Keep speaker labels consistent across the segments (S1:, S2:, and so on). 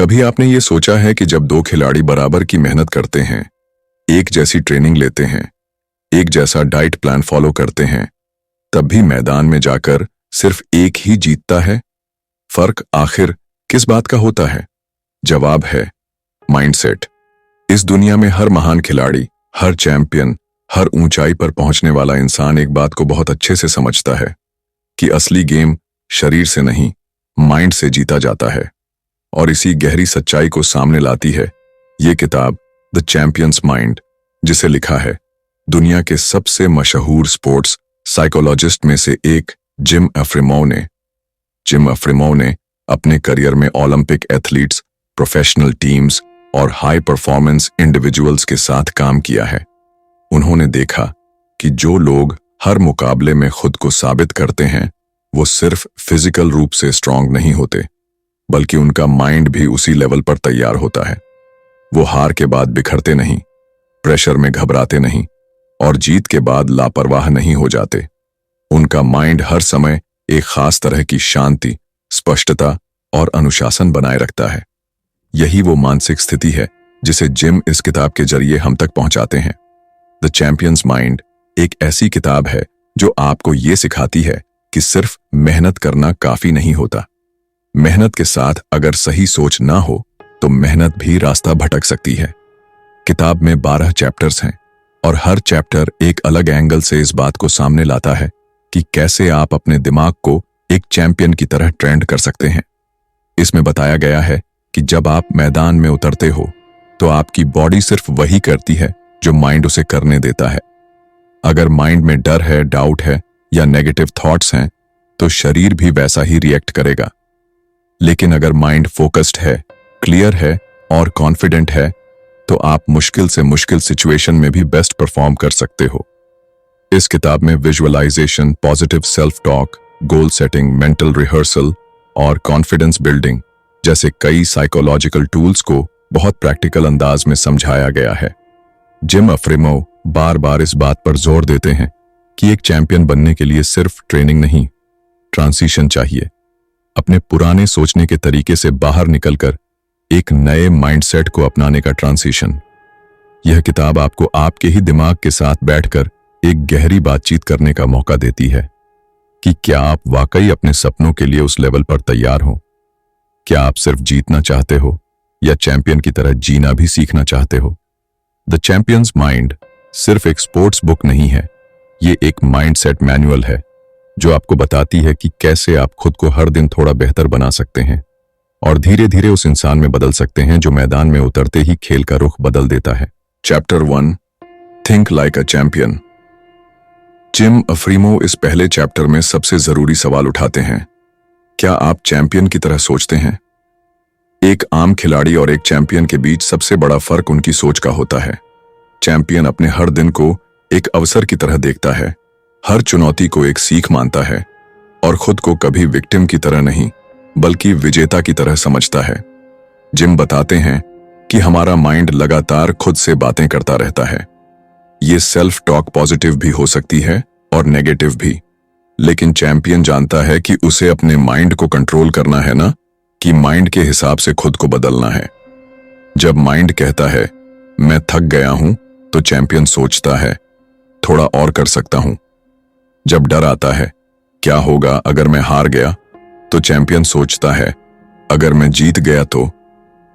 S1: कभी आपने ये सोचा है कि जब दो खिलाड़ी बराबर की मेहनत करते हैं, एक जैसी ट्रेनिंग लेते हैं, एक जैसा डाइट प्लान फॉलो करते हैं, तब भी मैदान में जाकर सिर्फ एक ही जीतता है? फर्क आखिर किस बात का होता है? जवाब है माइंडसेट। इस दुनिया में हर महान खिलाड़ी, हर चैंपियन, हर ऊंचाई पर पहुंचने वाला इंसान एक बात को बहुत अच्छे से समझता है कि असली गेम शरीर से नहीं, माइंड से जीता जाता है। और इसी गहरी सच्चाई को सामने लाती है ये किताब द चैंपियंस माइंड, जिसे लिखा है दुनिया के सबसे मशहूर स्पोर्ट्स साइकोलॉजिस्ट में से एक जिम अफ्रीमोव ने। जिम अफ्रीमोव ने अपने करियर में ओलंपिक एथलीट्स, प्रोफेशनल टीम्स और हाई परफॉर्मेंस इंडिविजुअल्स के साथ काम किया है। उन्होंने देखा कि जो लोग हर मुकाबले में खुद को साबित करते हैं, वो सिर्फ फिजिकल रूप से स्ट्रांग नहीं होते, बल्कि उनका माइंड भी उसी लेवल पर तैयार होता है। वो हार के बाद बिखरते नहीं, प्रेशर में घबराते नहीं और जीत के बाद लापरवाह नहीं हो जाते। उनका माइंड हर समय एक खास तरह की शांति, स्पष्टता और अनुशासन बनाए रखता है। यही वो मानसिक स्थिति है जिसे जिम इस किताब के जरिए हम तक पहुंचाते हैं। द चैंपियंस माइंड एक ऐसी किताब है जो आपको ये सिखाती है कि सिर्फ मेहनत करना काफी नहीं होता। मेहनत के साथ अगर सही सोच ना हो तो मेहनत भी रास्ता भटक सकती है। किताब में 12 चैप्टर्स हैं और हर चैप्टर एक अलग एंगल से इस बात को सामने लाता है कि कैसे आप अपने दिमाग को एक चैंपियन की तरह ट्रेंड कर सकते हैं। इसमें बताया गया है कि जब आप मैदान में उतरते हो तो आपकी बॉडी सिर्फ वही करती है जो माइंड उसे करने देता है। अगर माइंड में डर है, डाउट है या नेगेटिव थॉट्स हैं तो शरीर भी वैसा ही रिएक्ट करेगा। लेकिन अगर माइंड फोकस्ड है, क्लियर है और कॉन्फिडेंट है तो आप मुश्किल से मुश्किल सिचुएशन में भी बेस्ट परफॉर्म कर सकते हो। इस किताब में visualisation, positive self talk, goal setting, mental rehearsal और कॉन्फिडेंस बिल्डिंग जैसे कई साइकोलॉजिकल टूल्स को बहुत प्रैक्टिकल अंदाज में समझाया गया है। जिम अफ्रीमोव बार बार इस बात पर जोर देते हैं कि एक चैंपियन बनने के लिए सिर्फ ट्रेनिंग नहीं, ट्रांजिशन चाहिए। अपने पुराने सोचने के तरीके से बाहर निकलकर एक नए माइंडसेट को अपनाने का ट्रांजिशन। यह किताब आपको आपके ही दिमाग के साथ बैठकर एक गहरी बातचीत करने का मौका देती है कि क्या आप वाकई अपने सपनों के लिए उस लेवल पर तैयार हो। क्या आप सिर्फ जीतना चाहते हो या चैंपियन की तरह जीना भी सीखना चाहते हो। द चैंपियंस माइंड सिर्फ एक स्पोर्ट्स बुक नहीं है, ये एक माइंडसेट मैनुअल है जो आपको बताती है कि कैसे आप खुद को हर दिन थोड़ा बेहतर बना सकते हैं और धीरे धीरे उस इंसान में बदल सकते हैं जो मैदान में उतरते ही खेल का रुख बदल देता है। Chapter 1, think like a champion. Jim Afremow इस पहले चैप्टर में सबसे जरूरी सवाल उठाते हैं, क्या आप चैंपियन की तरह सोचते हैं? एक आम खिलाड़ी और एक चैंपियन के बीच सबसे बड़ा फर्क उनकी सोच का होता है। चैंपियन अपने हर दिन को एक अवसर की तरह देखता है, हर चुनौती को एक सीख मानता है और खुद को कभी विक्टिम की तरह नहीं बल्कि विजेता की तरह समझता है। जिम बताते हैं कि हमारा माइंड लगातार खुद से बातें करता रहता है। ये सेल्फ टॉक पॉजिटिव भी हो सकती है और नेगेटिव भी, लेकिन चैंपियन जानता है कि उसे अपने माइंड को कंट्रोल करना है ना कि माइंड के हिसाब से खुद को बदलना है। जब माइंड कहता है मैं थक गया हूं तो चैंपियन सोचता है थोड़ा और कर सकता हूं। जब डर आता है क्या होगा अगर मैं हार गया तो चैंपियन सोचता है अगर मैं जीत गया तो।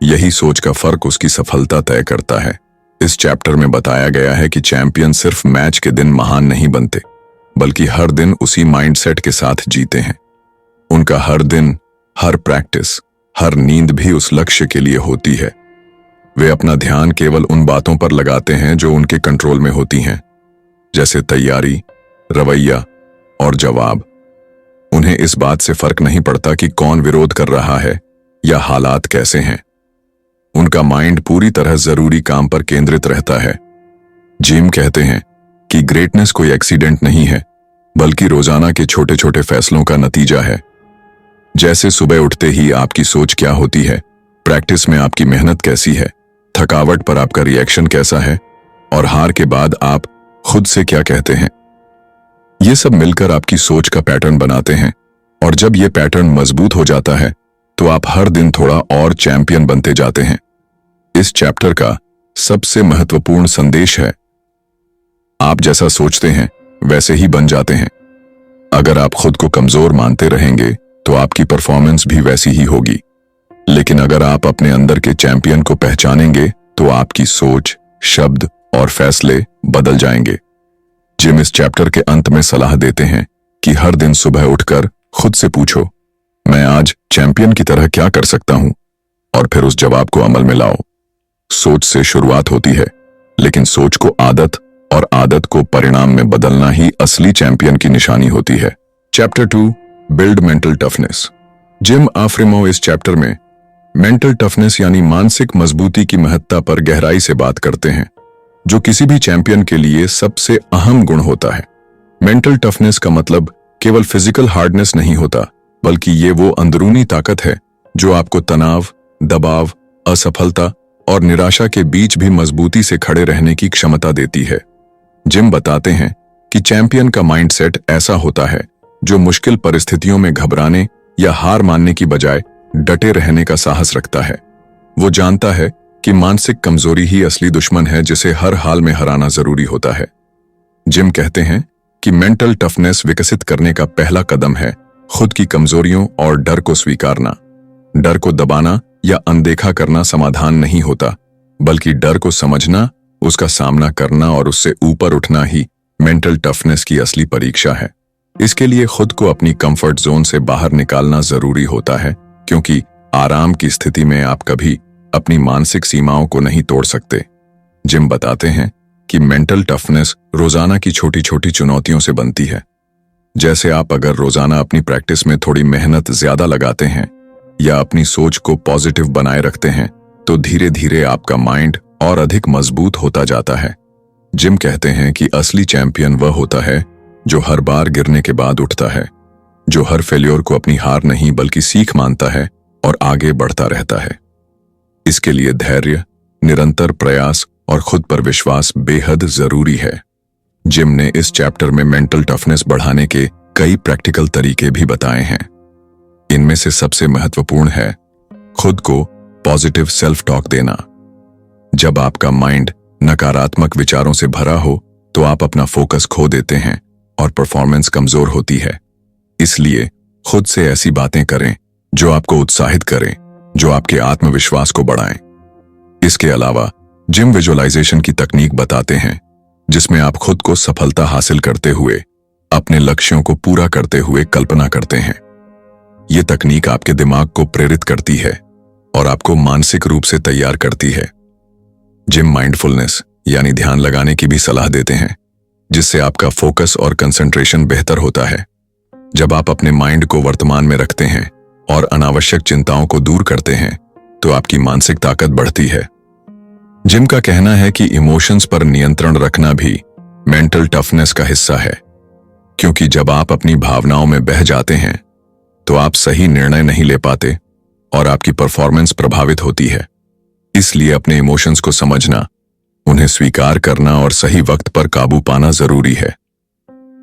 S1: यही सोच का फर्क उसकी सफलता तय करता है। इस चैप्टर में बताया गया है कि चैंपियन सिर्फ मैच के दिन महान नहीं बनते बल्कि हर दिन उसी माइंडसेट के साथ जीते हैं। उनका हर दिन, हर प्रैक्टिस, हर नींद भी उस लक्ष्य के लिए होती है। वे अपना ध्यान केवल उन बातों पर लगाते हैं जो उनके कंट्रोल में होती हैं, जैसे तैयारी, रवैया और जवाब। उन्हें इस बात से फर्क नहीं पड़ता कि कौन विरोध कर रहा है या हालात कैसे हैं। उनका माइंड पूरी तरह जरूरी काम पर केंद्रित रहता है। जिम कहते हैं कि ग्रेटनेस कोई एक्सीडेंट नहीं है बल्कि रोजाना के छोटे छोटे फैसलों का नतीजा है। जैसे सुबह उठते ही आपकी सोच क्या होती है, प्रैक्टिस में आपकी मेहनत कैसी है, थकावट पर आपका रिएक्शन कैसा है और हार के बाद आप खुद से क्या कहते हैं, ये सब मिलकर आपकी सोच का पैटर्न बनाते हैं। और जब ये पैटर्न मजबूत हो जाता है तो आप हर दिन थोड़ा और चैंपियन बनते जाते हैं। इस चैप्टर का सबसे महत्वपूर्ण संदेश है, आप जैसा सोचते हैं वैसे ही बन जाते हैं। अगर आप खुद को कमजोर मानते रहेंगे तो आपकी परफॉर्मेंस भी वैसी ही होगी। लेकिन अगर आप अपने अंदर के चैंपियन को पहचानेंगे तो आपकी सोच, शब्द और फैसले बदल जाएंगे। जिम इस चैप्टर के अंत में सलाह देते हैं कि हर दिन सुबह उठकर खुद से पूछो, मैं आज चैंपियन की तरह क्या कर सकता हूं, और फिर उस जवाब को अमल में लाओ। सोच से शुरुआत होती है, लेकिन सोच को आदत और आदत को परिणाम में बदलना ही असली चैंपियन की निशानी होती है। Chapter 2, build mental toughness. Jim Afremow इस चैप्टर में मेंटल टफनेस यानी मानसिक मजबूती की महत्ता पर गहराई से बात करते हैं, जो किसी भी चैंपियन के लिए सबसे अहम गुण होता है। मेंटल टफनेस का मतलब केवल फिजिकल हार्डनेस नहीं होता, बल्कि ये वो अंदरूनी ताकत है जो आपको तनाव, दबाव, असफलता और निराशा के बीच भी मजबूती से खड़े रहने की क्षमता देती है। जिम बताते हैं कि चैंपियन का माइंडसेट ऐसा होता है जो मुश्किल परिस्थितियों में घबराने या हार मानने की बजाय डटे रहने का साहस रखता है। वो जानता है कि मानसिक कमजोरी ही असली दुश्मन है जिसे हर हाल में हराना जरूरी होता है। जिम कहते हैं कि मेंटल टफनेस विकसित करने का पहला कदम है खुद की कमजोरियों और डर को स्वीकारना। डर को दबाना या अनदेखा करना समाधान नहीं होता, बल्कि डर को समझना, उसका सामना करना और उससे ऊपर उठना ही मेंटल टफनेस की असली परीक्षा है। इसके लिए खुद को अपनी कंफर्ट जोन से बाहर निकालना जरूरी होता है, क्योंकि आराम की स्थिति में आप कभी अपनी मानसिक सीमाओं को नहीं तोड़ सकते। जिम बताते हैं कि मेंटल टफनेस रोजाना की छोटी छोटी चुनौतियों से बनती है। जैसे आप अगर रोजाना अपनी प्रैक्टिस में थोड़ी मेहनत ज्यादा लगाते हैं या अपनी सोच को पॉजिटिव बनाए रखते हैं, तो धीरे धीरे आपका माइंड और अधिक मजबूत होता जाता है। जिम कहते हैं कि असली चैंपियन वह होता है जो हर बार गिरने के बाद उठता है, जो हर फेल्योर को अपनी हार नहीं बल्कि सीख मानता है और आगे बढ़ता रहता है। इसके लिए धैर्य, निरंतर प्रयास और खुद पर विश्वास बेहद जरूरी है। जिम ने इस चैप्टर में मेंटल टफनेस बढ़ाने के कई प्रैक्टिकल तरीके भी बताए हैं। इनमें से सबसे महत्वपूर्ण है खुद को पॉजिटिव सेल्फ टॉक देना। जब आपका माइंड नकारात्मक विचारों से भरा हो तो आप अपना फोकस खो देते हैं और परफॉर्मेंस कमजोर होती है। इसलिए खुद से ऐसी बातें करें जो आपको उत्साहित करें, जो आपके आत्मविश्वास को बढ़ाएं। इसके अलावा जिम विजुअलाइजेशन की तकनीक बताते हैं, जिसमें आप खुद को सफलता हासिल करते हुए, अपने लक्ष्यों को पूरा करते हुए कल्पना करते हैं। ये तकनीक आपके दिमाग को प्रेरित करती है और आपको मानसिक रूप से तैयार करती है। जिम माइंडफुलनेस यानी ध्यान लगाने की भी सलाह देते हैं, जिससे आपका फोकस और कंसंट्रेशन बेहतर होता है। जब आप अपने माइंड को वर्तमान में रखते हैं और अनावश्यक चिंताओं को दूर करते हैं, तो आपकी मानसिक ताकत बढ़ती है। जिम का कहना है कि इमोशंस पर नियंत्रण रखना भी मेंटल टफनेस का हिस्सा है, क्योंकि जब आप अपनी भावनाओं में बह जाते हैं तो आप सही निर्णय नहीं ले पाते और आपकी परफॉर्मेंस प्रभावित होती है। इसलिए अपने इमोशंस को समझना, उन्हें स्वीकार करना और सही वक्त पर काबू पाना जरूरी है।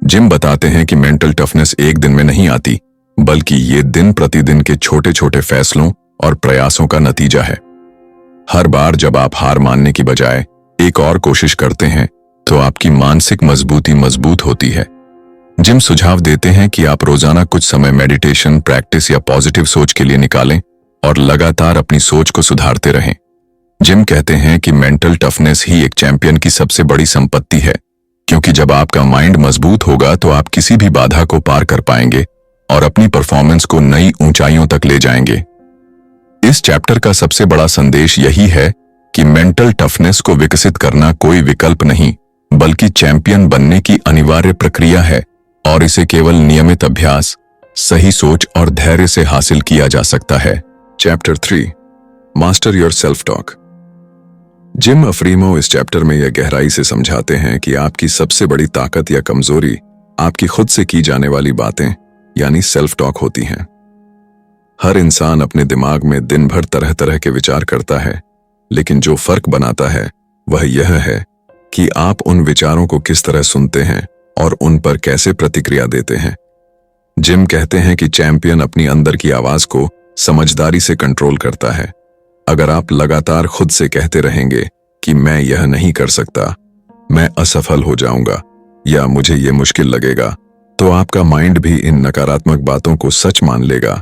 S1: जिम बताते हैं कि मेंटल टफनेस एक दिन में नहीं आती, बल्कि ये दिन प्रतिदिन के छोटे छोटे फैसलों और प्रयासों का नतीजा है। हर बार जब आप हार मानने की बजाय एक और कोशिश करते हैं, तो आपकी मानसिक मजबूती मजबूत होती है। जिम सुझाव देते हैं कि आप रोजाना कुछ समय मेडिटेशन, प्रैक्टिस या पॉजिटिव सोच के लिए निकालें और लगातार अपनी सोच को सुधारते रहें। जिम कहते हैं कि मेंटल टफनेस ही एक चैंपियन की सबसे बड़ी संपत्ति है, क्योंकि जब आपका माइंड मजबूत होगा तो आप किसी भी बाधा को पार कर पाएंगे और अपनी परफॉर्मेंस को नई ऊंचाइयों तक ले जाएंगे। इस चैप्टर का सबसे बड़ा संदेश यही है कि मेंटल टफनेस को विकसित करना कोई विकल्प नहीं, बल्कि चैंपियन बनने की अनिवार्य प्रक्रिया है और इसे केवल नियमित अभ्यास, सही सोच और धैर्य से हासिल किया जा सकता है। Chapter 3, master your self talk. Jim Afremow इस चैप्टर में यह गहराई से समझाते हैं कि आपकी सबसे बड़ी ताकत या कमजोरी आपकी खुद से की जाने वाली बातें यानी सेल्फ टॉक होती हैं। हर इंसान अपने दिमाग में दिन भर तरह तरह के विचार करता है, लेकिन जो फर्क बनाता है वह यह है कि आप उन विचारों को किस तरह सुनते हैं और उन पर कैसे प्रतिक्रिया देते हैं। जिम कहते हैं कि चैंपियन अपनी अंदर की आवाज को समझदारी से कंट्रोल करता है। अगर आप लगातार खुद से कहते रहेंगे कि मैं यह नहीं कर सकता, मैं असफल हो जाऊंगा या मुझे ये मुश्किल लगेगा, तो आपका माइंड भी इन नकारात्मक बातों को सच मान लेगा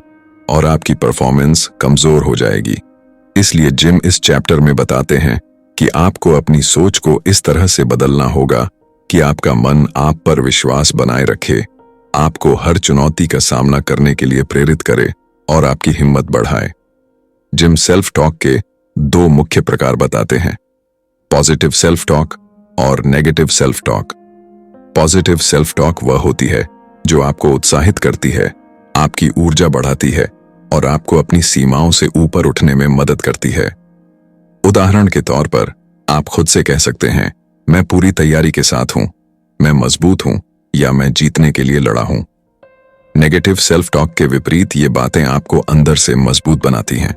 S1: और आपकी परफॉर्मेंस कमजोर हो जाएगी। इसलिए जिम इस चैप्टर में बताते हैं कि आपको अपनी सोच को इस तरह से बदलना होगा कि आपका मन आप पर विश्वास बनाए रखे, आपको हर चुनौती का सामना करने के लिए प्रेरित करे और आपकी हिम्मत बढ़ाए। जिम सेल्फ टॉक के दो मुख्य प्रकार बताते हैं, पॉजिटिव सेल्फ टॉक और negative self talk. Positive self talk वह होती है जो आपको उत्साहित करती है, आपकी ऊर्जा बढ़ाती है और आपको अपनी सीमाओं से ऊपर उठने में मदद करती है। उदाहरण के तौर पर आप खुद से कह सकते हैं, मैं पूरी तैयारी के साथ हूं, मैं मजबूत हूं या मैं जीतने के लिए लड़ा हूं। नेगेटिव सेल्फ टॉक के विपरीत ये बातें आपको अंदर से मजबूत बनाती हैं।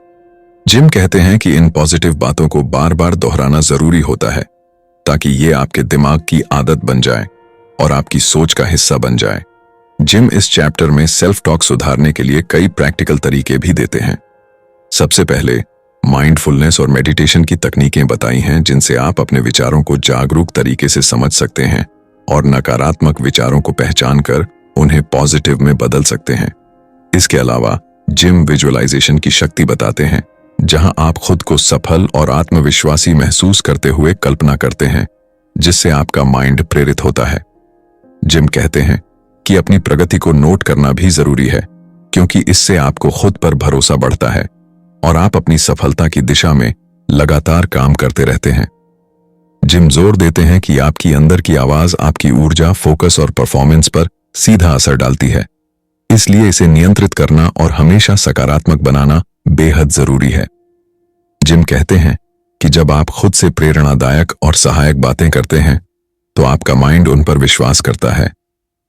S1: जिम कहते हैं कि इन पॉजिटिव बातों को बार बार दोहराना जरूरी होता है ताकि ये आपके दिमाग की आदत बन जाए और आपकी सोच का हिस्सा बन जाए। जिम इस चैप्टर में सेल्फ टॉक सुधारने के लिए कई प्रैक्टिकल तरीके भी देते हैं। सबसे पहले माइंडफुलनेस और मेडिटेशन की तकनीकें बताई हैं जिनसे आप अपने विचारों को जागरूक तरीके से समझ सकते हैं और नकारात्मक विचारों को पहचान कर उन्हें पॉजिटिव में बदल सकते हैं। इसके अलावा जिम विजुअलाइजेशन की शक्ति बताते हैं, जहां आप खुद को सफल और आत्मविश्वासी महसूस करते हुए कल्पना करते हैं, जिससे आपका माइंड प्रेरित होता है। जिम कहते हैं कि अपनी प्रगति को नोट करना भी जरूरी है, क्योंकि इससे आपको खुद पर भरोसा बढ़ता है और आप अपनी सफलता की दिशा में लगातार काम करते रहते हैं। जिम जोर देते हैं कि आपकी अंदर की आवाज आपकी ऊर्जा, फोकस और परफॉर्मेंस पर सीधा असर डालती है, इसलिए इसे नियंत्रित करना और हमेशा सकारात्मक बनाना बेहद जरूरी है। जिम कहते हैं कि जब आप खुद से प्रेरणादायक और सहायक बातें करते हैं तो आपका माइंड उन पर विश्वास करता है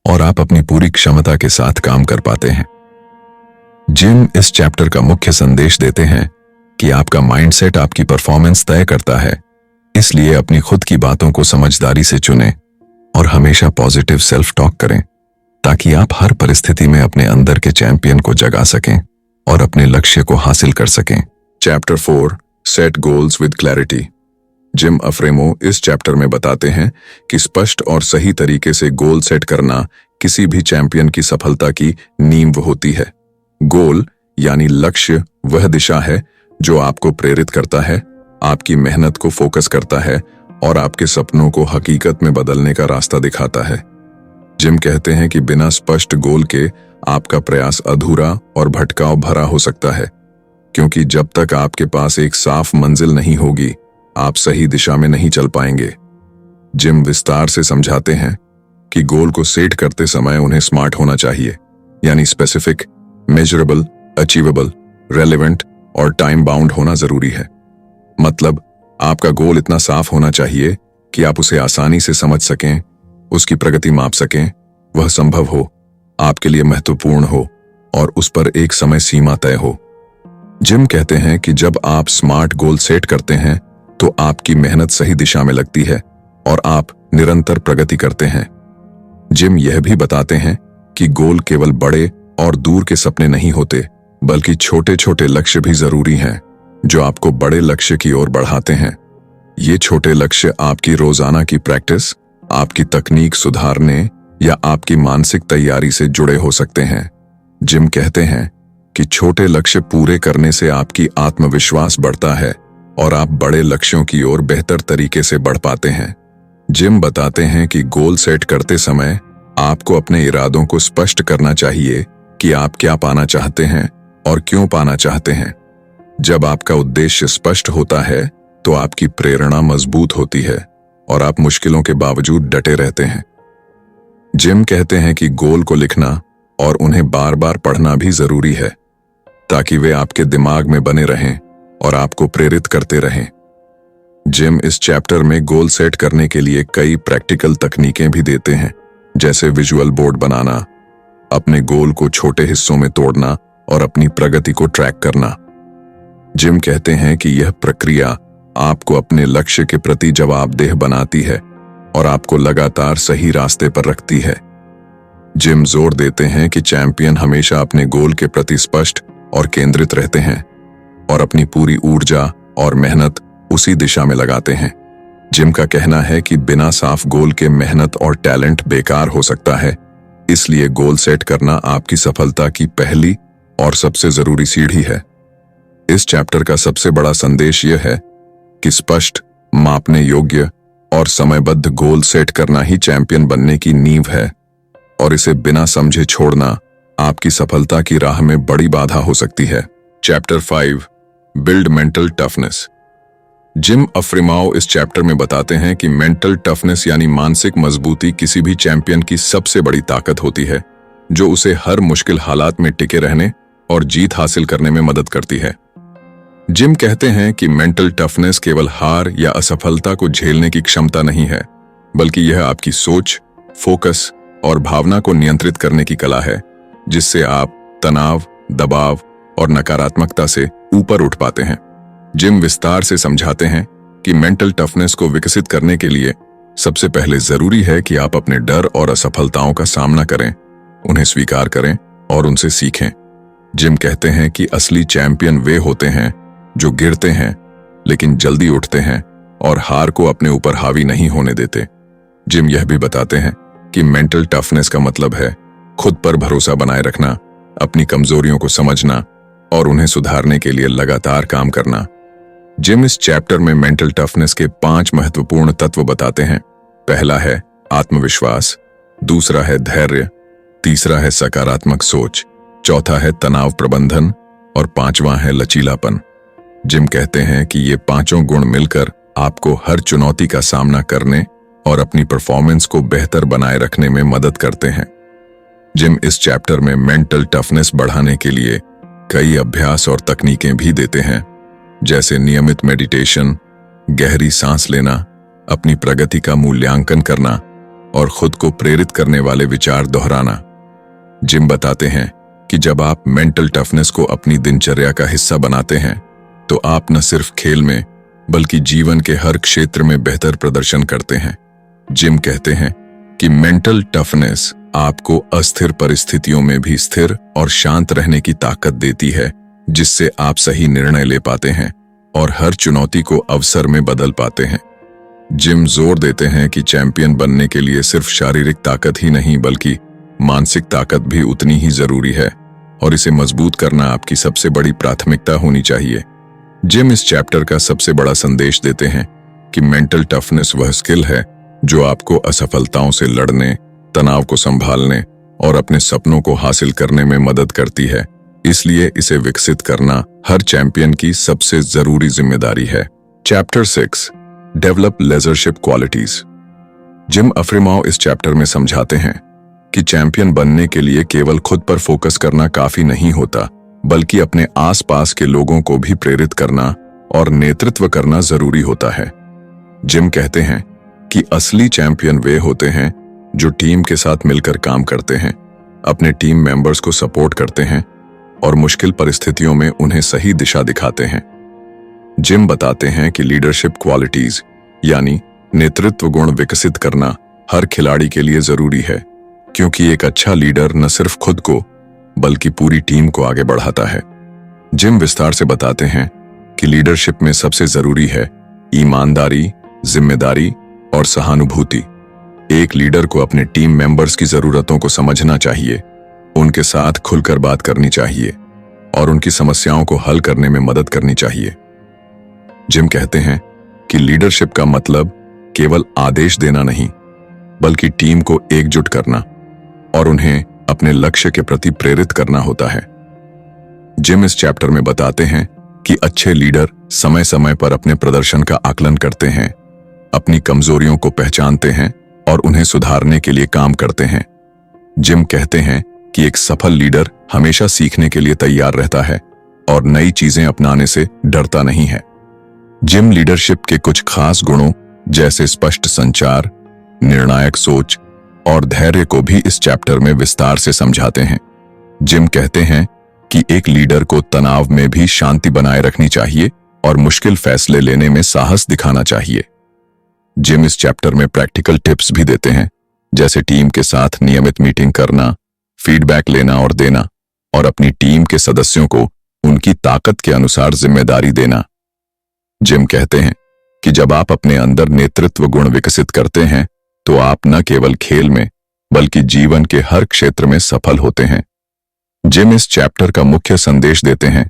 S1: और आप अपनी पूरी क्षमता के साथ काम कर पाते हैं। जिम इस चैप्टर का मुख्य संदेश देते हैं कि आपका माइंडसेट आपकी परफॉर्मेंस तय करता है, इसलिए अपनी खुद की बातों को समझदारी से चुनें और हमेशा पॉजिटिव सेल्फ टॉक करें ताकि आप हर परिस्थिति में अपने अंदर के चैंपियन को जगा सकें और अपने लक्ष्य को हासिल कर सकें। Chapter 4 set goals with clarity. Jim Afremow इस चैप्टर में बताते हैं कि स्पष्ट और सही तरीके से गोल सेट करना किसी भी चैंपियन की सफलता की नींव होती है। गोल यानी लक्ष्य वह दिशा है जो आपको प्रेरित करता है, आपकी मेहनत को फोकस करता है और आपके सपनों को हकीकत में बदलने का रास्ता दिखाता है। जिम कहते हैं कि बिना स्पष्ट गोल के आपका प्रयास अधूरा और भटकाव भरा हो सकता है, क्योंकि जब तक आपके पास एक साफ मंजिल नहीं होगी, आप सही दिशा में नहीं चल पाएंगे। जिम विस्तार से समझाते हैं कि गोल को सेट करते समय उन्हें स्मार्ट होना चाहिए, यानी स्पेसिफिक, मेजरेबल, अचीवेबल, रेलेवेंट और टाइम बाउंड होना जरूरी है। मतलब आपका गोल इतना साफ होना चाहिए कि आप उसे आसानी से समझ सकें, उसकी प्रगति माप सकें, वह संभव हो, आपके लिए महत्वपूर्ण हो और उस पर एक समय सीमा तय हो। जिम कहते हैं कि जब आप स्मार्ट गोल सेट करते हैं तो आपकी मेहनत सही दिशा में लगती है और आप निरंतर प्रगति करते हैं। जिम यह भी बताते हैं कि गोल केवल बड़े और दूर के सपने नहीं होते, बल्कि छोटे छोटे लक्ष्य भी जरूरी हैं जो आपको बड़े लक्ष्य की ओर बढ़ाते हैं। ये छोटे लक्ष्य आपकी रोजाना की प्रैक्टिस, आपकी तकनीक सुधारने या आपकी मानसिक तैयारी से जुड़े हो सकते हैं। जिम कहते हैं कि छोटे लक्ष्य पूरे करने से आपकी आत्मविश्वास बढ़ता है और आप बड़े लक्ष्यों की ओर बेहतर तरीके से बढ़ पाते हैं। जिम बताते हैं कि गोल सेट करते समय आपको अपने इरादों को स्पष्ट करना चाहिए कि आप क्या पाना चाहते हैं और क्यों पाना चाहते हैं। जब आपका उद्देश्य स्पष्ट होता है तो आपकी प्रेरणा मजबूत होती है और आप मुश्किलों के बावजूद डटे रहते हैं। जिम कहते हैं कि गोल को लिखना और उन्हें बार बार पढ़ना भी जरूरी है ताकि वे आपके दिमाग में बने रहें और आपको प्रेरित करते रहें। जिम इस चैप्टर में गोल सेट करने के लिए कई प्रैक्टिकल तकनीकें भी देते हैं, जैसे विजुअल बोर्ड बनाना, अपने गोल को छोटे हिस्सों में तोड़ना और अपनी प्रगति को ट्रैक करना। जिम कहते हैं कि यह प्रक्रिया आपको अपने लक्ष्य के प्रति जवाबदेह बनाती है और आपको लगातार सही रास्ते पर रखती है। जिम जोर देते हैं कि चैंपियन हमेशा अपने गोल के प्रति स्पष्ट और केंद्रित रहते हैं और अपनी पूरी ऊर्जा और मेहनत उसी दिशा में लगाते हैं। जिम का कहना है कि बिना साफ गोल के मेहनत और टैलेंट बेकार हो सकता है, इसलिए गोल सेट करना आपकी सफलता की पहली और सबसे जरूरी सीढ़ी है। इस चैप्टर का सबसे बड़ा संदेश यह है कि स्पष्ट, मापने योग्य और समयबद्ध गोल सेट करना ही चैंपियन बनने की नींव है, और इसे बिना समझे छोड़ना आपकी सफलता की राह में बड़ी बाधा हो सकती है। Chapter 5, build mental toughness. Jim Afremow इस चैप्टर में बताते हैं कि मेंटल टफनेस यानी मानसिक मजबूती किसी भी चैंपियन की सबसे बड़ी ताकत होती है, जो उसे हर मुश्किल हालात में टिके रहने और जीत हासिल करने में मदद करती है। जिम कहते हैं कि मेंटल टफनेस केवल हार या असफलता को झेलने की क्षमता नहीं है, बल्कि यह आपकी सोच, फोकस और भावना को नियंत्रित करने की कला है, जिससे आप तनाव, दबाव और नकारात्मकता से ऊपर उठ पाते हैं। जिम विस्तार से समझाते हैं कि मेंटल टफनेस को विकसित करने के लिए सबसे पहले जरूरी है कि आप अपने डर और असफलताओं का सामना करें, उन्हें स्वीकार करें और उनसे सीखें। जिम कहते हैं कि असली चैंपियन वे होते हैं जो गिरते हैं लेकिन जल्दी उठते हैं और हार को अपने ऊपर हावी नहीं होने देते। जिम यह भी बताते हैं कि मेंटल टफनेस का मतलब है खुद पर भरोसा बनाए रखना, अपनी कमजोरियों को समझना और उन्हें सुधारने के लिए लगातार काम करना। जिम इस चैप्टर में मेंटल टफनेस के 5 महत्वपूर्ण तत्व बताते हैं। पहला है आत्मविश्वास, दूसरा है धैर्य, तीसरा है सकारात्मक सोच, चौथा है तनाव प्रबंधन और 5वां है लचीलापन। जिम कहते हैं कि ये 5 गुण मिलकर आपको हर चुनौती का सामना करने और अपनी परफॉर्मेंस को बेहतर बनाए रखने में मदद करते हैं। जिम इस चैप्टर में मेंटल टफनेस बढ़ाने के लिए कई अभ्यास और तकनीकें भी देते हैं, जैसे नियमित मेडिटेशन, गहरी सांस लेना, अपनी प्रगति का मूल्यांकन करना और खुद को प्रेरित करने वाले विचार दोहराना। जिम बताते हैं कि जब आप मेंटल टफनेस को अपनी दिनचर्या का हिस्सा बनाते हैं, तो आप न सिर्फ खेल में बल्कि जीवन के हर क्षेत्र में बेहतर प्रदर्शन करते हैं। जिम कहते हैं कि मेंटल टफनेस आपको अस्थिर परिस्थितियों में भी स्थिर और शांत रहने की ताकत देती है, जिससे आप सही निर्णय ले पाते हैं और हर चुनौती को अवसर में बदल पाते हैं। जिम जोर देते हैं कि चैंपियन बनने के लिए सिर्फ शारीरिक ताकत ही नहीं बल्कि मानसिक ताकत भी उतनी ही जरूरी है, और इसे मजबूत करना आपकी सबसे बड़ी प्राथमिकता होनी चाहिए। जिम इस चैप्टर का सबसे बड़ा संदेश देते हैं कि मेंटल टफनेस वह स्किल है जो आपको असफलताओं से लड़ने, तनाव को संभालने और अपने सपनों को हासिल करने में मदद करती है। इसलिए इसे विकसित करना हर चैंपियन की सबसे जरूरी जिम्मेदारी है। Chapter 6, develop leadership qualities. Jim Afremow इस चैप्टर में समझाते हैं कि चैंपियन बनने के लिए केवल खुद पर फोकस करना काफी नहीं होता, बल्कि अपने आसपास के लोगों को भी प्रेरित करना और नेतृत्व करना जरूरी होता है। जिम कहते हैं कि असली चैंपियन वे होते हैं जो टीम के साथ मिलकर काम करते हैं, अपने टीम मेंबर्स को सपोर्ट करते हैं और मुश्किल परिस्थितियों में उन्हें सही दिशा दिखाते हैं। जिम बताते हैं कि लीडरशिप क्वालिटीज यानी नेतृत्व गुण विकसित करना हर खिलाड़ी के लिए जरूरी है, क्योंकि एक अच्छा लीडर न सिर्फ खुद को बल्कि पूरी टीम को आगे बढ़ाता है। जिम विस्तार से बताते हैं कि लीडरशिप में सबसे जरूरी है ईमानदारी, जिम्मेदारी और सहानुभूति। एक लीडर को अपने टीम मेंबर्स की जरूरतों को समझना चाहिए, उनके साथ खुलकर बात करनी चाहिए और उनकी समस्याओं को हल करने में मदद करनी चाहिए। जिम कहते हैं कि लीडरशिप का मतलब केवल आदेश देना नहीं, बल्कि टीम को एकजुट करना और उन्हें अपने लक्ष्य के प्रति प्रेरित करना होता है। जिम इस चैप्टर में बताते हैं कि अच्छे लीडर समय समय पर अपने प्रदर्शन का आकलन करते हैं, अपनी कमजोरियों को पहचानते हैं और उन्हें सुधारने के लिए काम करते हैं। जिम कहते हैं कि एक सफल लीडर हमेशा सीखने के लिए तैयार रहता है और नई चीजें अपनाने से डरता नहीं है। जिम लीडरशिप के कुछ खास गुणों जैसे स्पष्ट संचार, निर्णायक सोच और धैर्य को भी इस चैप्टर में विस्तार से समझाते हैं। जिम कहते हैं कि एक लीडर को तनाव में भी शांति बनाए रखनी चाहिए और मुश्किल फैसले लेने में साहस दिखाना चाहिए। जिम इस चैप्टर में प्रैक्टिकल टिप्स भी देते हैं, जैसे टीम के साथ नियमित मीटिंग करना, फीडबैक लेना और देना और अपनी टीम के सदस्यों को उनकी ताकत के अनुसार जिम्मेदारी देना। जिम कहते हैं कि जब आप अपने अंदर नेतृत्व गुण विकसित करते हैं तो आप न केवल खेल में बल्कि जीवन के हर क्षेत्र में सफल होते हैं। जिम इस चैप्टर का मुख्य संदेश देते हैं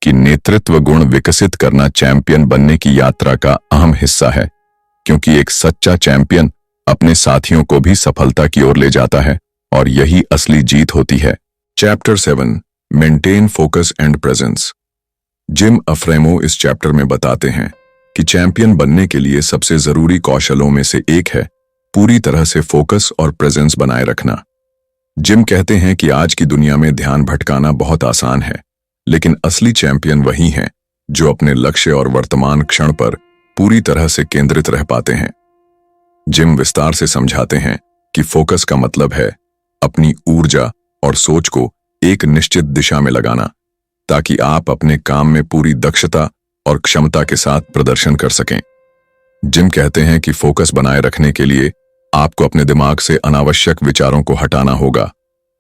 S1: कि नेतृत्व गुण विकसित करना चैंपियन बनने की यात्रा का अहम हिस्सा है, क्योंकि एक सच्चा चैंपियन अपने साथियों को भी सफलता की ओर ले जाता है और यही असली जीत होती है। Chapter 7 maintain focus and presence. Jim Afremow इस चैप्टर में बताते हैं कि चैंपियन बनने के लिए सबसे जरूरी कौशलों में से एक है पूरी तरह से फोकस और प्रेजेंस बनाए रखना। जिम कहते हैं कि आज की दुनिया में ध्यान भटकाना बहुत आसान है, लेकिन असली चैंपियन वही हैं जो अपने लक्ष्य और वर्तमान क्षण पर पूरी तरह से केंद्रित रह पाते हैं। जिम विस्तार से समझाते हैं कि फोकस का मतलब है अपनी ऊर्जा और सोच को एक निश्चित दिशा में लगाना, ताकि आप अपने काम में पूरी दक्षता और क्षमता के साथ प्रदर्शन कर सकें। जिम कहते हैं कि फोकस बनाए रखने के लिए आपको अपने दिमाग से अनावश्यक विचारों को हटाना होगा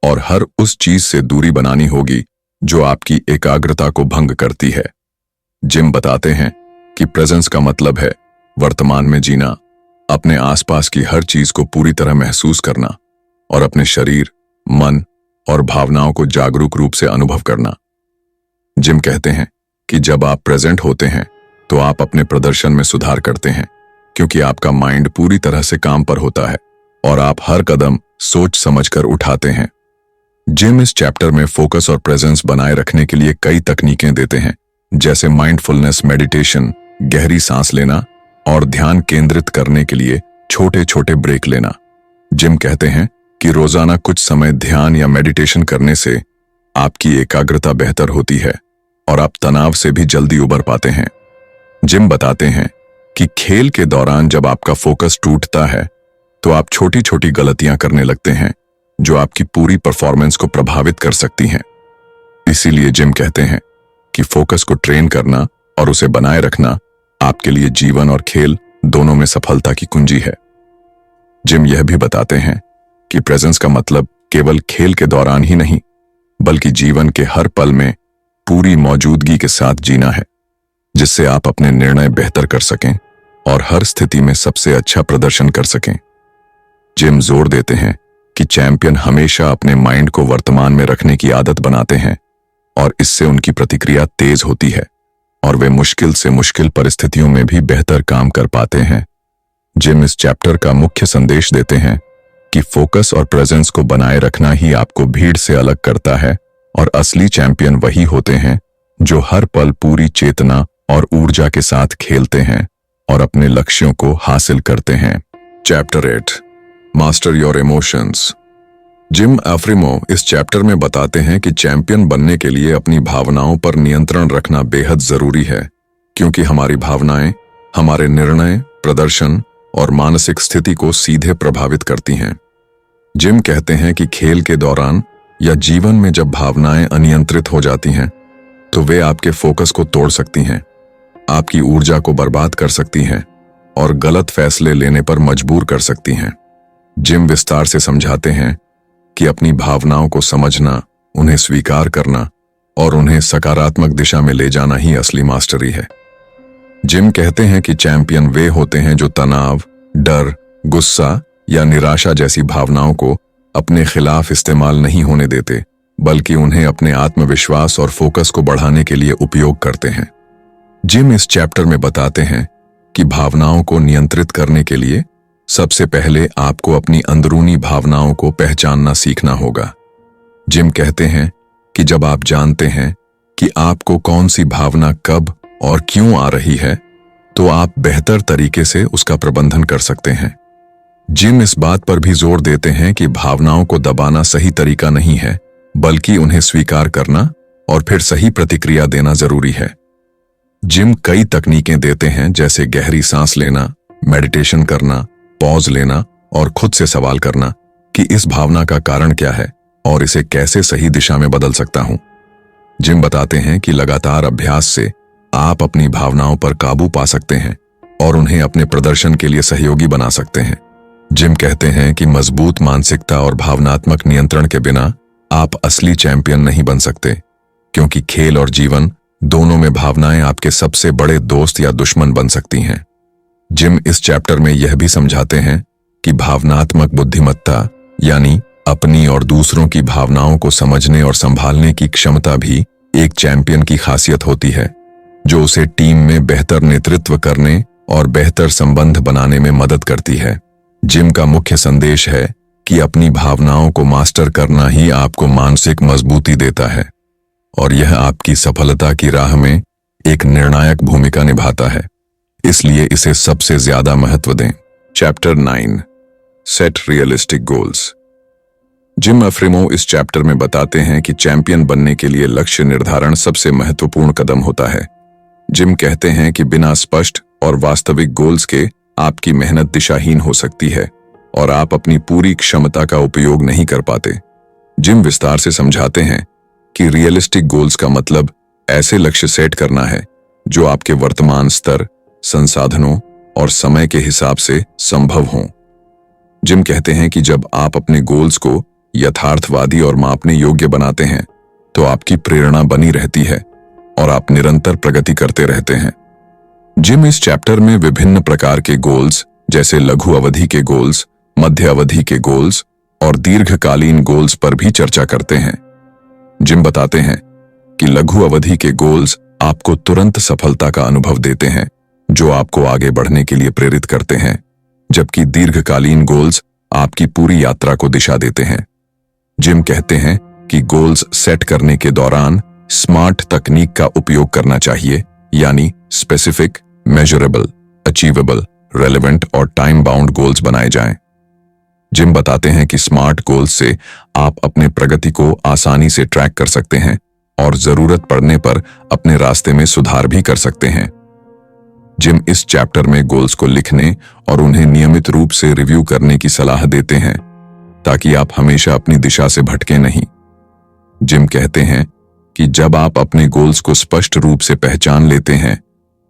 S1: और हर उस चीज से दूरी बनानी होगी जो आपकी एकाग्रता को भंग करती है। जिम बताते हैं कि प्रेजेंस का मतलब है वर्तमान में जीना, अपने आसपास की हर चीज को पूरी तरह महसूस करना और अपने शरीर, मन और भावनाओं को जागरूक रूप से अनुभव करना। जिम कहते हैं कि जब आप प्रेजेंट होते हैं तो आप अपने प्रदर्शन में सुधार करते हैं, क्योंकि आपका माइंड पूरी तरह से काम पर होता है और आप हर कदम सोच समझकर उठाते हैं। जिम इस चैप्टर में फोकस और प्रेजेंस बनाए रखने के लिए कई तकनीकें देते हैं, जैसे माइंडफुलनेस मेडिटेशन, गहरी सांस लेना और ध्यान केंद्रित करने के लिए छोटे छोटे ब्रेक लेना। जिम कहते हैं कि रोजाना कुछ समय ध्यान या मेडिटेशन करने से आपकी एकाग्रता बेहतर होती है और आप तनाव से भी जल्दी उबर पाते हैं। जिम बताते हैं कि खेल के दौरान जब आपका फोकस टूटता है तो आप छोटी छोटी गलतियां करने लगते हैं जो आपकी पूरी परफॉर्मेंस को प्रभावित कर सकती हैं। इसीलिए जिम कहते हैं कि फोकस को ट्रेन करना और उसे बनाए रखना आपके लिए जीवन और खेल दोनों में सफलता की कुंजी है। जिम यह भी बताते हैं कि प्रेजेंस का मतलब केवल खेल के दौरान ही नहीं, बल्कि जीवन के हर पल में पूरी मौजूदगी के साथ जीना है, जिससे आप अपने निर्णय बेहतर कर सकें और हर स्थिति में सबसे अच्छा प्रदर्शन कर सकें। जिम जोर देते हैं कि चैंपियन हमेशा अपने माइंड को वर्तमान में रखने की आदत बनाते हैं और इससे उनकी प्रतिक्रिया तेज होती है और वे मुश्किल से मुश्किल परिस्थितियों में भी बेहतर काम कर पाते हैं। जिम इस चैप्टर का मुख्य संदेश देते हैं कि फोकस और प्रेजेंस को बनाए रखना ही आपको भीड़ से अलग करता है और असली चैंपियन वही होते हैं जो हर पल पूरी चेतना और ऊर्जा के साथ खेलते हैं और अपने लक्ष्यों को हासिल करते हैं। Chapter 8 master your emotions. Jim Afremow इस चैप्टर में बताते हैं कि चैंपियन बनने के लिए अपनी भावनाओं पर नियंत्रण रखना बेहद जरूरी है, क्योंकि हमारी भावनाएं हमारे निर्णय, प्रदर्शन और मानसिक स्थिति को सीधे प्रभावित करती हैं। जिम कहते हैं कि खेल के दौरान या जीवन में जब भावनाएं अनियंत्रित हो जाती हैं तो वे आपके फोकस को तोड़ सकती हैं, आपकी ऊर्जा को बर्बाद कर सकती हैं और गलत फैसले लेने पर मजबूर कर सकती हैं। जिम विस्तार से समझाते हैं कि अपनी भावनाओं को समझना, उन्हें स्वीकार करना और उन्हें सकारात्मक दिशा में ले जाना ही असली मास्टरी है। जिम कहते हैं कि चैंपियन वे होते हैं जो तनाव, डर, गुस्सा या निराशा जैसी भावनाओं को अपने खिलाफ इस्तेमाल नहीं होने देते, बल्कि उन्हें अपने आत्मविश्वास और फोकस को बढ़ाने के लिए उपयोग करते हैं। जिम इस चैप्टर में बताते हैं कि भावनाओं को नियंत्रित करने के लिए सबसे पहले आपको अपनी अंदरूनी भावनाओं को पहचानना सीखना होगा। जिम कहते हैं कि जब आप जानते हैं कि आपको कौन सी भावना कब और क्यों आ रही है, तो आप बेहतर तरीके से उसका प्रबंधन कर सकते हैं। जिम इस बात पर भी जोर देते हैं कि भावनाओं को दबाना सही तरीका नहीं है, बल्कि उन्हें स्वीकार करना और फिर सही प्रतिक्रिया देना जरूरी है। जिम कई तकनीकें देते हैं, जैसे गहरी सांस लेना, मेडिटेशन करना, पॉज लेना और खुद से सवाल करना कि इस भावना का कारण क्या है और इसे कैसे सही दिशा में बदल सकता हूं। जिम बताते हैं कि लगातार अभ्यास से आप अपनी भावनाओं पर काबू पा सकते हैं और उन्हें अपने प्रदर्शन के लिए सहयोगी बना सकते हैं। जिम कहते हैं कि मजबूत मानसिकता और भावनात्मक नियंत्रण के बिना आप असली चैंपियन नहीं बन सकते। क्योंकि खेल और जीवन दोनों में भावनाएं आपके सबसे बड़े दोस्त या दुश्मन बन सकती हैं। जिम इस चैप्टर में यह भी समझाते हैं कि भावनात्मक बुद्धिमत्ता यानी अपनी और दूसरों की भावनाओं को समझने और संभालने की क्षमता भी एक चैंपियन की खासियत होती है, जो उसे टीम में बेहतर नेतृत्व करने और बेहतर संबंध बनाने में मदद करती है। जिम का मुख्य संदेश है कि अपनी भावनाओं को मास्टर करना ही आपको मानसिक मजबूती देता है और यह आपकी सफलता की राह में एक निर्णायक भूमिका निभाता है, इसलिए इसे सबसे ज्यादा महत्व दें। Chapter 9 set realistic goals. Jim Afremow इस चैप्टर में बताते हैं कि चैंपियन बनने के लिए लक्ष्य निर्धारण सबसे महत्वपूर्ण कदम होता है। जिम कहते हैं कि बिना स्पष्ट और वास्तविक गोल्स के आपकी मेहनत दिशाहीन हो सकती है और आप अपनी पूरी क्षमता का उपयोग नहीं कर पाते। जिम विस्तार से समझाते हैं कि रियलिस्टिक गोल्स का मतलब ऐसे लक्ष्य सेट करना है जो आपके वर्तमान स्तर, संसाधनों और समय के हिसाब से संभव हों। जिम कहते हैं कि जब आप अपने गोल्स को यथार्थवादी और मापने योग्य बनाते हैं तो आपकी प्रेरणा बनी रहती है और आप निरंतर प्रगति करते रहते हैं। जिम इस चैप्टर में विभिन्न प्रकार के गोल्स जैसे लघु अवधि के गोल्स, मध्य अवधि के गोल्स और दीर्घकालीन गोल्स पर भी चर्चा करते हैं। जिम बताते हैं कि लघु अवधि के गोल्स आपको तुरंत सफलता का अनुभव देते हैं, जो आपको आगे बढ़ने के लिए प्रेरित करते हैं, जबकि दीर्घकालीन गोल्स आपकी पूरी यात्रा को दिशा देते हैं। जिम कहते हैं कि गोल्स सेट करने के दौरान स्मार्ट तकनीक का उपयोग करना चाहिए, यानी स्पेसिफिक, मेजरेबल, अचीवेबल, रेलेवेंट और टाइम बाउंड गोल्स बनाए जाएं। जिम बताते हैं कि स्मार्ट गोल्स से आप अपने प्रगति को आसानी से ट्रैक कर सकते हैं और जरूरत पड़ने पर अपने रास्ते में सुधार भी कर सकते हैं। जिम इस चैप्टर में गोल्स को लिखने और उन्हें नियमित रूप से रिव्यू करने की सलाह देते हैं ताकि आप हमेशा अपनी दिशा से भटके नहीं। जिम कहते हैं कि जब आप अपने गोल्स को स्पष्ट रूप से पहचान लेते हैं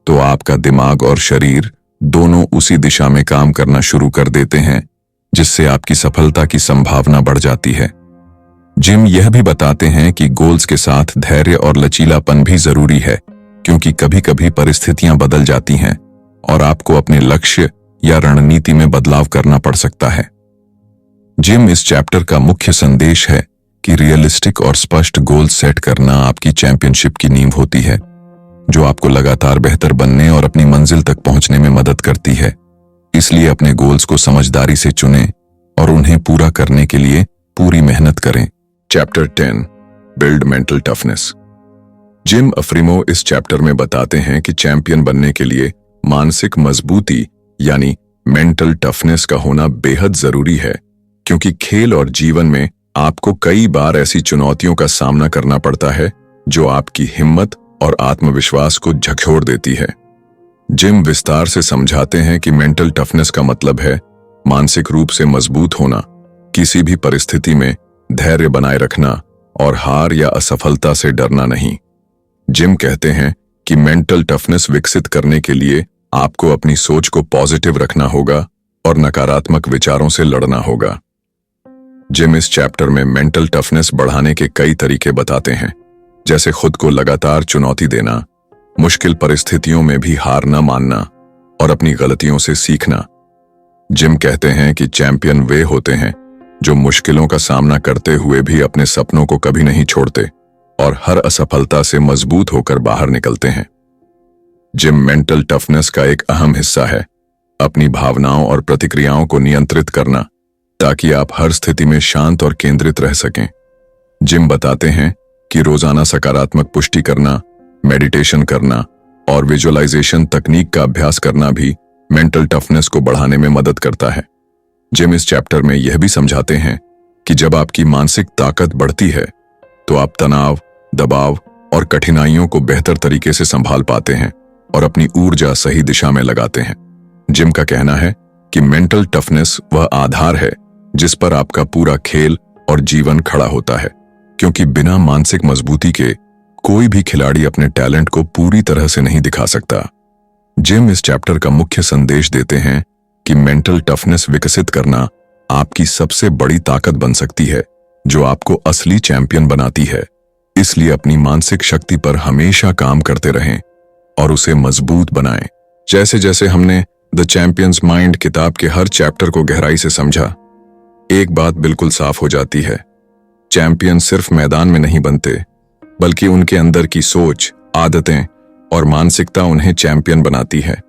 S1: तो आपका दिमाग और शरीर दोनों उसी दिशा में काम करना शुरू कर देते हैं, जिससे आपकी सफलता की संभावना बढ़ जाती है। जिम यह भी बताते हैं कि गोल्स के साथ धैर्य और लचीलापन भी जरूरी है, क्योंकि कभी-कभी परिस्थितियां बदल जाती हैं और आपको अपने लक्ष्य या रणनीति में बदलाव करना पड़ सकता है। जिम इस चैप्टर का मुख्य संदेश है कि रियलिस्टिक और स्पष्ट गोल सेट करना आपकी चैंपियनशिप की नींव होती है, जो आपको लगातार बेहतर बनने और अपनी मंजिल तक पहुंचने में मदद करती है। इसलिए अपने गोल्स को समझदारी से चुनें और उन्हें पूरा करने के लिए पूरी मेहनत करें। Chapter 10 build mental toughness. Jim Afremow इस चैप्टर में बताते हैं कि चैंपियन बनने के लिए मानसिक मजबूती यानी मेंटल टफनेस का होना बेहद जरूरी है, क्योंकि खेल और जीवन में आपको कई बार ऐसी चुनौतियों का सामना करना पड़ता है जो आपकी हिम्मत और आत्मविश्वास को झकझोर देती है। जिम विस्तार से समझाते हैं कि मेंटल टफनेस का मतलब है मानसिक रूप से मजबूत होना, किसी भी परिस्थिति में धैर्य बनाए रखना और हार या असफलता से डरना नहीं। जिम कहते हैं कि मेंटल टफनेस विकसित करने के लिए आपको अपनी सोच को पॉजिटिव रखना होगा और नकारात्मक विचारों से लड़ना होगा। जिम इस चैप्टर में मेंटल टफनेस बढ़ाने के कई तरीके बताते हैं, जैसे खुद को लगातार चुनौती देना, मुश्किल परिस्थितियों में भी हार न मानना और अपनी गलतियों से सीखना। जिम कहते हैं कि चैंपियन वे होते हैं जो मुश्किलों का सामना करते हुए भी अपने सपनों को कभी नहीं छोड़ते और हर असफलता से मजबूत होकर बाहर निकलते हैं। जिम मेंटल टफनेस का एक अहम हिस्सा है अपनी भावनाओं और प्रतिक्रियाओं को नियंत्रित करना, ताकि आप हर स्थिति में शांत और केंद्रित रह सकें। जिम बताते हैं कि रोजाना सकारात्मक पुष्टि करना, मेडिटेशन करना और विजुअलाइजेशन तकनीक का अभ्यास करना भी मेंटल टफनेस को बढ़ाने में मदद करता है। जिम इस चैप्टर में यह भी समझाते हैं कि जब आपकी मानसिक ताकत बढ़ती है तो आप तनाव, दबाव और कठिनाइयों को बेहतर तरीके से संभाल पाते हैं और अपनी ऊर्जा सही दिशा में लगाते हैं। जिम का कहना है कि मेंटल टफनेस वह आधार है जिस पर आपका पूरा खेल और जीवन खड़ा होता है, क्योंकि बिना मानसिक मजबूती के कोई भी खिलाड़ी अपने टैलेंट को पूरी तरह से नहीं दिखा सकता। जिम इस चैप्टर का मुख्य संदेश देते हैं कि मेंटल टफनेस विकसित करना आपकी सबसे बड़ी ताकत बन सकती है, जो आपको असली चैंपियन बनाती है। इसलिए अपनी मानसिक शक्ति पर हमेशा काम करते रहें और उसे मजबूत बनाएं। जैसे जैसे हमने द चैंपियंस माइंड किताब के हर चैप्टर को गहराई से समझा, एक बात बिल्कुल साफ हो जाती है। चैंपियन सिर्फ मैदान में नहीं बनते, बल्कि उनके अंदर की सोच, आदतें और मानसिकता उन्हें चैंपियन बनाती है।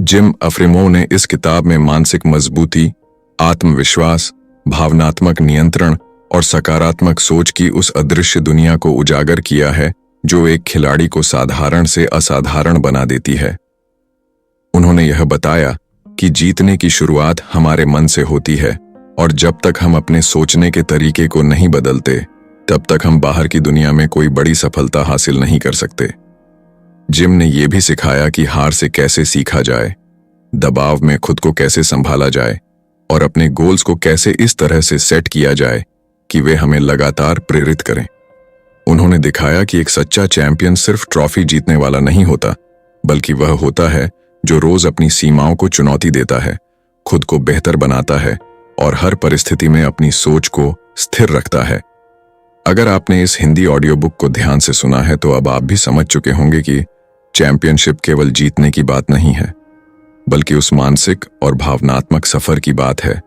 S1: जिम अफ्रीमोव ने इस किताब में मानसिक मजबूती, आत्मविश्वास, भावनात्मक नियंत्रण और सकारात्मक सोच की उस अदृश्य दुनिया को उजागर किया है जो एक खिलाड़ी को साधारण से असाधारण बना देती है। उन्होंने यह बताया कि जीतने की शुरुआत हमारे मन से होती है और जब तक हम अपने सोचने के तरीके को नहीं बदलते, तब तक हम बाहर की दुनिया में कोई बड़ी सफलता हासिल नहीं कर सकते। जिम ने यह भी सिखाया कि हार से कैसे सीखा जाए, दबाव में खुद को कैसे संभाला जाए और अपने गोल्स को कैसे इस तरह से सेट किया जाए कि वे हमें लगातार प्रेरित करें। उन्होंने दिखाया कि एक सच्चा चैंपियन सिर्फ ट्रॉफी जीतने वाला नहीं होता, बल्कि वह होता है जो रोज अपनी सीमाओं को चुनौती देता है, खुद को बेहतर बनाता है और हर परिस्थिति में अपनी सोच को स्थिर रखता है। अगर आपने इस हिंदी ऑडियो बुक को ध्यान से सुना है तो अब आप भी समझ चुके होंगे कि चैंपियनशिप केवल जीतने की बात नहीं है, बल्कि उस मानसिक और भावनात्मक सफर की बात है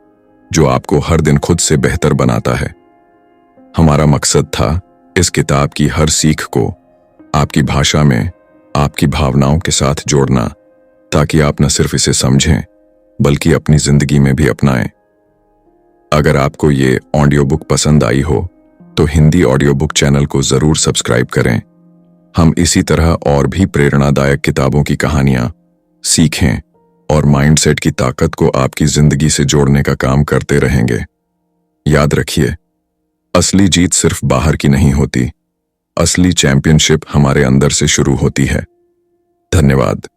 S1: जो आपको हर दिन खुद से बेहतर बनाता है। हमारा मकसद था इस किताब की हर सीख को आपकी भाषा में, आपकी भावनाओं के साथ जोड़ना, ताकि आप न सिर्फ इसे समझें बल्कि अपनी जिंदगी में भी अपनाएं। अगर आपको ये ऑडियो बुक पसंद आई हो तो हिंदी ऑडियो बुक चैनल को जरूर सब्सक्राइब करें। हम इसी तरह और भी प्रेरणादायक किताबों की कहानियां सीखें और माइंडसेट की ताकत को आपकी जिंदगी से जोड़ने का काम करते रहेंगे। याद रखिए, असली जीत सिर्फ बाहर की नहीं होती, असली चैंपियनशिप हमारे अंदर से शुरू होती है। धन्यवाद।